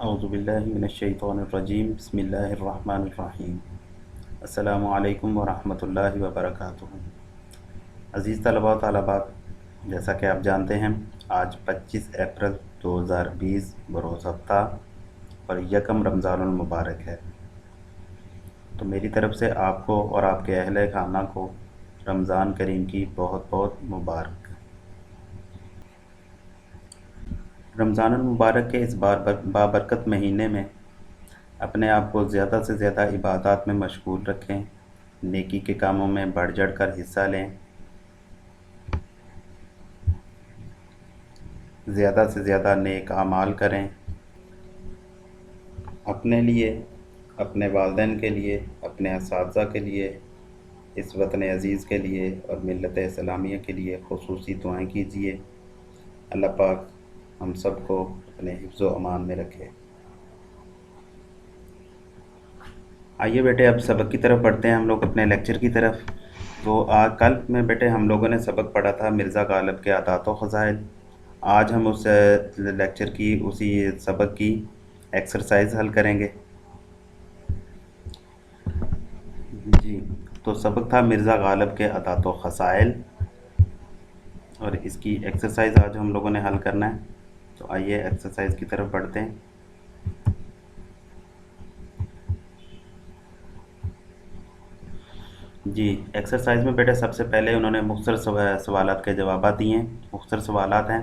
अऊज़ु बिल्लाहि मिनश्शैतानिर्रजीम बिस्मिल्लाहिर्रहमानिर्रहीम। अस्सलामु अलैकुम वरहमतुल्लाहि वबरकातुहू। अज़ीज़ तलबा व तालिबात, जैसा कि आप जानते हैं आज 25 अप्रैल 2020 बरोज़ हफ्ता और यकम रमज़ानुल मुबारक है। तो मेरी तरफ़ से आपको और आपके अहले खाना को रमज़ान करीम की बहुत बहुत मुबारक। रमज़ानुल मुबारक के इस बाबरकत महीने में अपने आप को ज़्यादा से ज़्यादा इबादत में मशगूल रखें, नेकी के कामों में बढ़ चढ़ कर हिस्सा लें, ज़्यादा से ज़्यादा नेक आमाल करें, अपने लिए, अपने वालिदैन के लिए, अपने असातिज़ा के लिए, इस वतन अज़ीज़ के लिए और मिल्लत इस्लामिया के लिए ख़ुसूसी दुआएं कीजिए। अल्लाह पाक हम सब को अपने हिफ्ज़ व अमान में रखे। आइए बेटे अब सबक की तरफ बढ़ते हैं हम लोग अपने लेक्चर की तरफ। तो कल में बेटे हम लोगों ने सबक पढ़ा था मिर्ज़ा गालिब के आदात व फ़ज़ाइल। आज हम उस लेक्चर की उसी सबक की एक्सरसाइज हल करेंगे। जी, तो सबक था मिर्ज़ा गालिब के आदात व फ़ज़ाइल और इसकी एक्सरसाइज आज हम लोगों ने हल करना है। तो आइए एक्सरसाइज की तरफ बढ़ते हैं। जी, एक्सरसाइज में बेटे सबसे पहले उन्होंने मुख्तसर सवालात के जवाब दिए हैं। मुख्तसर सवालात हैं,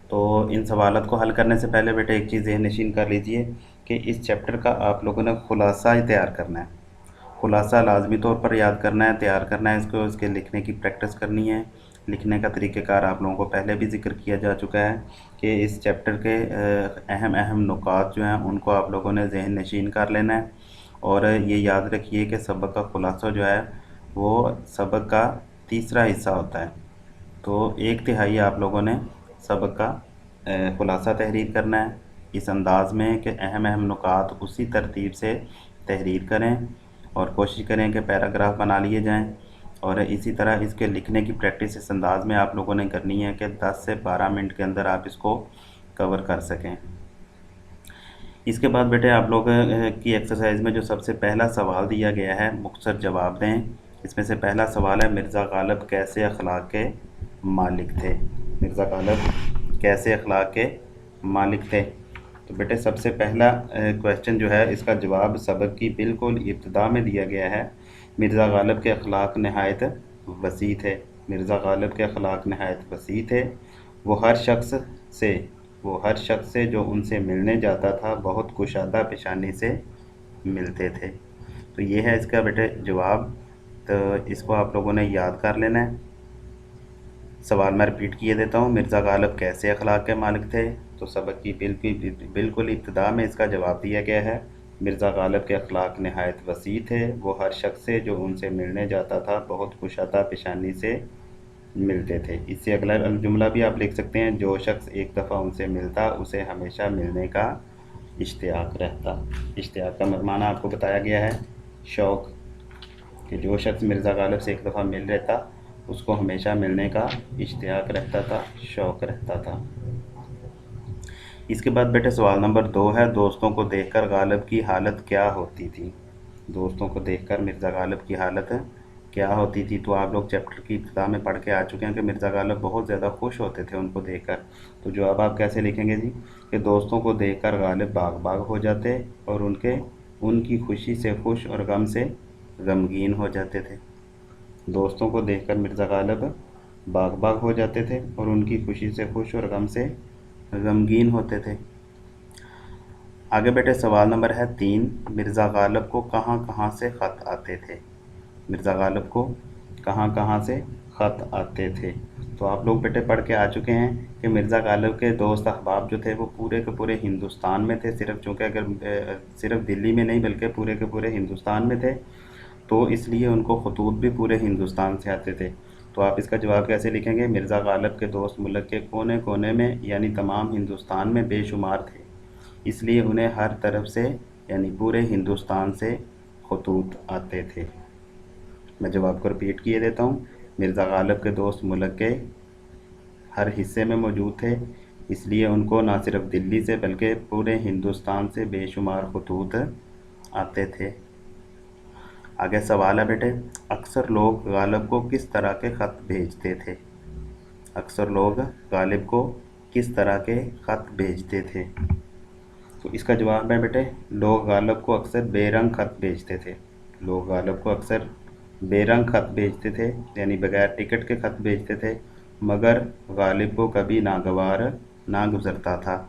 तो इन सवालात को हल करने से पहले बेटे एक चीज़ ज़हन नशीन कर लीजिए कि इस चैप्टर का आप लोगों ने खुलासा ही तैयार करना है। खुलासा लाजमी तौर पर याद करना है, तैयार करना है इसको, इसके लिखने की प्रैक्टिस करनी है। लिखने का तरीक़ेकार आप लोगों को पहले भी ज़िक्र किया जा चुका है कि इस चैप्टर के अहम अहम नुकात जो हैं उनको आप लोगों ने ज़हन नशीन कर लेना है। और ये याद रखिए कि सबक का खुलासा जो है वो सबक का तीसरा हिस्सा होता है। तो 1/3 आप लोगों ने सबक का खुलासा तहरीर करना है इस अंदाज़ में कि अहम अहम नुकात उसी तरतीब से तहरीर करें और कोशिश करें कि पैराग्राफ बना लिए जाएं। और इसी तरह इसके लिखने की प्रैक्टिस इस अंदाज़ में आप लोगों ने करनी है कि 10 से 12 मिनट के अंदर आप इसको कवर कर सकें। इसके बाद बेटे आप लोग की एक्सरसाइज में जो सबसे पहला सवाल दिया गया है मुख्तसर जवाब दें। इसमें से पहला सवाल है मिर्ज़ा गालिब कैसे अखलाक के मालिक थे। मिर्ज़ा गालिब कैसे अखलाक के मालिक थे। तो बेटे सबसे पहला क्वेश्चन जो है इसका जवाब सबक की बिल्कुल इब्तिदा में दिया गया है। मिर्ज़ा गालिब के अखलाक नहायत वसी थे। मिर्ज़ा गालिब के अखलाक नहायत वसी थे। वो हर शख्स से जो उनसे मिलने जाता था बहुत कुशादा पेशानी से मिलते थे। तो ये है इसका बेटे जवाब। तो इसको आप लोगों ने याद कर लेना है। सवाल मैं रिपीट किए देता हूँ, मिर्ज़ा गालिब कैसे अखलाक के मालिक थे। तो सबक की बिल्कुल इब्तिदा में इसका जवाब दिया गया है। मिर्ज़ा गालिब के अखलाक नहायत वसी थे। वो हर शख्स से जो उनसे मिलने जाता था बहुत कुशादा पेशानी से मिलते थे। इससे अगला जुमला भी आप लिख सकते हैं, जो शख्स एक दफ़ा उनसे मिलता उसे हमेशा मिलने का इश्तियाक रहता। इश्तियाक का माना आपको बताया गया है शौक़, कि जो शख्स मिर्ज़ा गालिब से एक दफ़ा मिल लेता उसको हमेशा मिलने का इश्तियाक रहता था, शौक़ रहता था। इसके बाद बेटे सवाल नंबर 2 है, दोस्तों को देखकर गालिब की हालत क्या होती थी। दोस्तों को देखकर मिर्ज़ा गालिब की हालत क्या होती थी। तो आप लोग चैप्टर की इब्तिदा में पढ़ के आ चुके हैं कि मिर्ज़ा गालिब बहुत ज़्यादा खुश होते थे उनको देखकर। तो जवाब आप कैसे लिखेंगे जी, कि दोस्तों को देखकर गालिब बाग बाग हो जाते और उनकी खुशी से खुश और गम से गमगीन हो जाते थे। दोस्तों को देखकर मिर्ज़ा गालिब बाग बाग हो जाते थे और उनकी खुशी से खुश और गम से गमगीन होते थे। आगे बेटे सवाल नंबर है 3, मिर्ज़ा गालिब को कहाँ कहाँ से ख़त आते थे। मिर्ज़ा गालिब को कहाँ कहाँ से ख़त आते थे। तो आप लोग बेटे पढ़ के आ चुके हैं कि मिर्ज़ा गालिब के दोस्त अहबाब जो थे वो पूरे के पूरे हिंदुस्तान में थे। सिर्फ चूँकि अगर सिर्फ दिल्ली में नहीं बल्कि पूरे के पूरे हिंदुस्तान में थे, तो इसलिए उनको खतूत भी पूरे हिंदुस्तान से आते थे। तो आप इसका जवाब कैसे लिखेंगे, मिर्ज़ा गालिब के दोस्त मुल्क के कोने कोने में यानी तमाम हिंदुस्तान में बेशुमार थे, इसलिए उन्हें हर तरफ से यानी पूरे हिंदुस्तान से खतूत आते थे। मैं जवाब को रिपीट किए देता हूँ, मिर्ज़ा गालिब के दोस्त मुल्क के हर हिस्से में मौजूद थे, اس لیے ان کو نہ صرف دلی سے بلکہ پورے ہندوستان سے بے شمار خطوط آتے تھے۔ آگے سوال ہے بیٹے، اکثر لوگ غالب کو کس طرح کے خط بھیجتے تھے؟ اکثر لوگ غالب کو کس طرح کے خط بھیجتے تھے؟ تو اس کا جواب ہے بیٹے، لوگ غالب کو اکثر بے رنگ خط بھیجتے تھے۔ لوگ غالب کو اکثر بے رنگ خط بھیجتے تھے، یعنی بغیر ٹکٹ کے خط بھیجتے تھے، مگر غالب کو کبھی ناگوار نہ گزرتا تھا،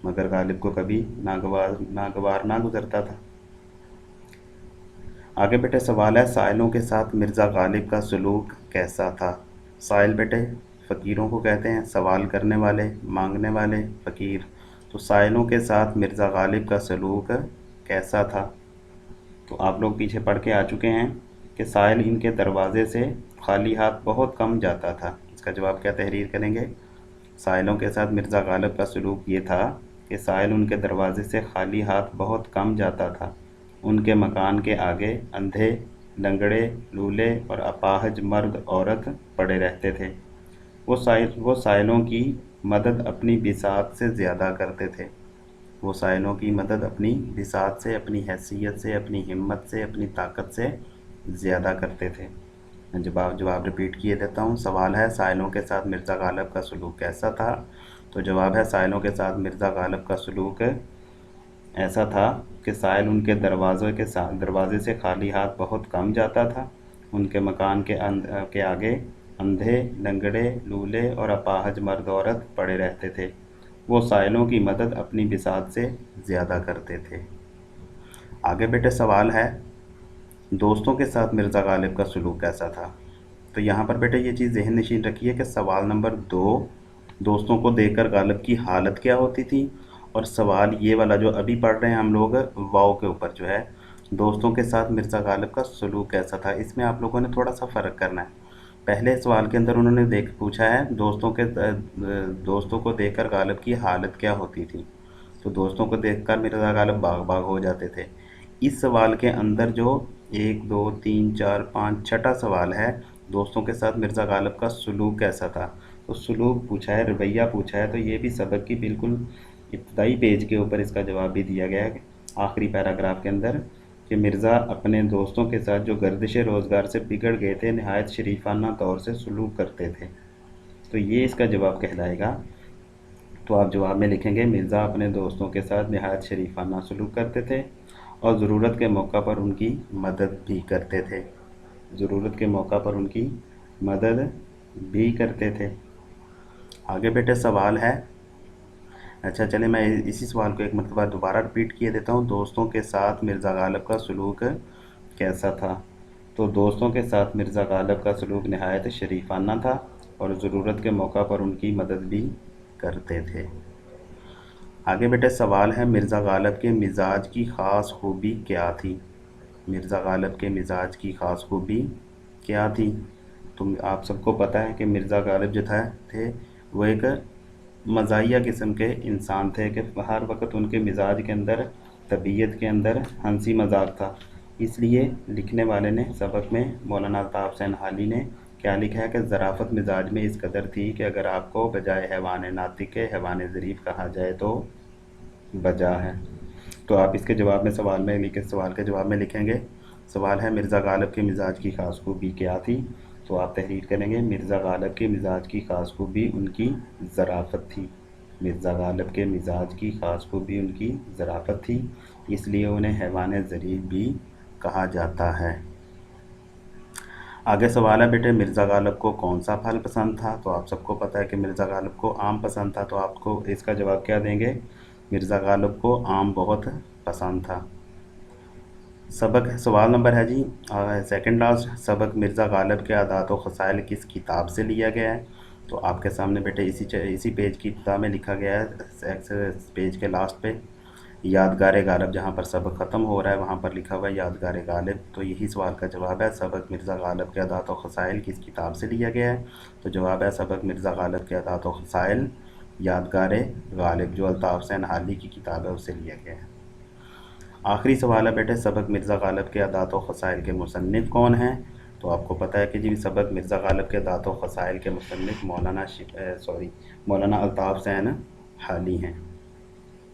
مگر غالب کو کبھی ناگوار نہ گزرتا تھا۔ آگے بیٹے سوال ہے، سائلوں کے ساتھ مرزا غالب کا سلوک کیسا تھا؟ سائل بیٹے فقیروں کو کہتے ہیں، سوال کرنے والے، مانگنے والے، فقیر۔ تو سائلوں کے ساتھ مرزا غالب کا سلوک کیسا تھا؟ تو آپ لوگ پیچھے پڑھ کے آ چکے ہیں کہ سائل ان کے دروازے سے خالی ہاتھ بہت کم جاتا تھا۔ اس کا جواب کیا تحریر کریں گے؟ سائلوں کے ساتھ مرزا غالب کا سلوک یہ تھا کہ سائل ان کے دروازے سے خالی ہاتھ بہت کم جاتا تھا۔ ان کے مکان کے آگے اندھے، لنگڑے، لولے اور اپاہج مرد عورت پڑے رہتے تھے۔ وہ سائلوں کی مدد اپنی بساط سے زیادہ کرتے تھے۔ وہ سائلوں کی مدد اپنی بساط سے، اپنی حیثیت سے، اپنی ہمت سے، اپنی طاقت سے زیادہ کرتے تھے۔ میں جواب ریپیٹ کیے دیتا ہوں۔ سوال ہے، سائلوں کے ساتھ مرزا غالب کا سلوک کیسا تھا؟ تو جواب ہے، سائلوں کے ساتھ مرزا غالب کا سلوک ایسا تھا کہ سائل ان کے دروازے سے خالی ہاتھ بہت کم جاتا تھا۔ ان کے مکان کے آگے اندھے، لنگڑے، لولے اور اپاہج مرد عورت پڑے رہتے تھے۔ وہ سائلوں کی مدد اپنی بساط سے زیادہ کرتے تھے۔ آگے بیٹے سوال ہے، دوستوں کے ساتھ مرزا غالب کا سلوک کیسا تھا؟ تو یہاں پر بیٹے یہ چیز ذہن نشین رکھیے کہ سوال نمبر 2 دوستوں کو دیکھ کر غالب کی حالت کیا ہوتی تھی، اور سوال یہ والا جو ابھی پڑھ رہے ہیں ہم لوگ واؤ کے اوپر جو ہے، دوستوں کے ساتھ مرزا غالب کا سلوک کیسا تھا، اس میں آپ لوگوں نے تھوڑا سا فرق کرنا ہے۔ پہلے سوال کے اندر انہوں نے پوچھا ہے دوستوں کو دیکھ کر غالب کی حالت کیا ہوتی تھی، تو دوستوں کو دیکھ کر مرزا غالب باغ باغ ہو جاتے تھے۔ اس سوال کے اندر جو 1 2 3 4 5 چھٹا سوال ہے، دوستوں کے ساتھ مرزا غالب کا سلوک کیسا تھا، تو سلوک پوچھا ہے، رویہ پوچھا ہے، تو یہ بھی سبق کی بالکل ابتدائی پیج کے اوپر اس کا جواب بھی دیا گیا ہے آخری پیراگراف کے اندر، کہ مرزا اپنے دوستوں کے ساتھ جو گردش روزگار سے بگڑ گئے تھے نہایت شریفانہ طور سے سلوک کرتے تھے، تو یہ اس کا جواب کہلائے گا۔ تو آپ جواب میں لکھیں گے، مرزا اپنے دوستوں کے ساتھ نہایت شریفانہ سلوک کرتے تھے اور ضرورت کے موقع پر ان کی مدد بھی کرتے تھے۔ ضرورت کے موقع پر ان کی مدد بھی کرتے تھے۔ آگے بیٹے سوال ہے، اچھا چلیں میں اسی سوال کو ایک مرتبہ دوبارہ ریپیٹ کیے دیتا ہوں، دوستوں کے ساتھ مرزا غالب کا سلوک کیسا تھا؟ تو دوستوں کے ساتھ مرزا غالب کا سلوک نہایت شریفانہ تھا اور ضرورت کے موقع پر ان کی مدد بھی کرتے تھے۔ آگے بیٹے سوال ہے، مرزا غالب کے مزاج کی خاص خوبی کیا تھی؟ مرزا غالب کے مزاج کی خاص خوبی کیا تھی؟ تم آپ سب کو پتہ ہے کہ مرزا غالب جو تھے وہ ایک مزاحیہ قسم کے انسان تھے، کہ ہر وقت ان کے مزاج کے اندر، طبیعت کے اندر ہنسی مذاق تھا۔ اس لیے لکھنے والے نے سبق میں، مولانا الطاف حسین حالی نے کیا لکھا ہے کہ ظرافت مزاج میں اس قدر تھی کہ اگر آپ کو بجائے حیوان ناطق کے حیوان ظریف کہا جائے تو بجا ہے۔ تو آپ اس کے جواب میں سوال کے جواب میں لکھیں گے، سوال ہے مرزا غالب کے مزاج کی خاص خوبی کیا تھی؟ تو آپ تحریر کریں گے، مرزا غالب کے مزاج کی خاص خوبی ان کی ظرافت تھی۔ مرزا غالب کے مزاج کی خاص خوبی ان کی ظرافت تھی، اس لیے انہیں حیوان ظریف بھی کہا جاتا ہے۔ آگے سوال ہے بیٹے، مرزا غالب کو کون سا پھل پسند تھا؟ تو آپ سب کو پتہ ہے کہ مرزا غالب کو آم پسند تھا، تو آپ کو اس کا جواب کیا دیں گے؟ مرزا غالب کو آم بہت پسند تھا۔ سوال نمبر ہے جی سیکنڈ لاسٹ، سبق مرزا غالب کے عادات و خصائل کس کتاب سے لیا گیا ہے؟ تو آپ کے سامنے بیٹے اسی پیج کی ابتدا میں لکھا گیا ہے، پیج کے لاسٹ پہ یادگار غالب، جہاں پر سبق ختم ہو رہا ہے وہاں پر لکھا ہوا ہے یادگار غالب، تو یہی سوال کا جواب ہے، سبق مرزا غالب کے عادات و خصائل کس کتاب سے لیا گیا ہے؟ تو جواب ہے، سبق مرزا غالب کے عادات و خصائل یادگار غالب، جو الطاف حسین حالی کی کتاب ہے اس سے لیا گیا ہے۔ آخری سوال ہے بیٹے، سبق مرزا غالب کے عادات و خصائل کے مصنف کون ہیں؟ تو آپ کو پتہ ہے کہ جی سبق مرزا غالب کے ذات و خصائل کے مصنف مولانا الطاف حسین حالی ہیں۔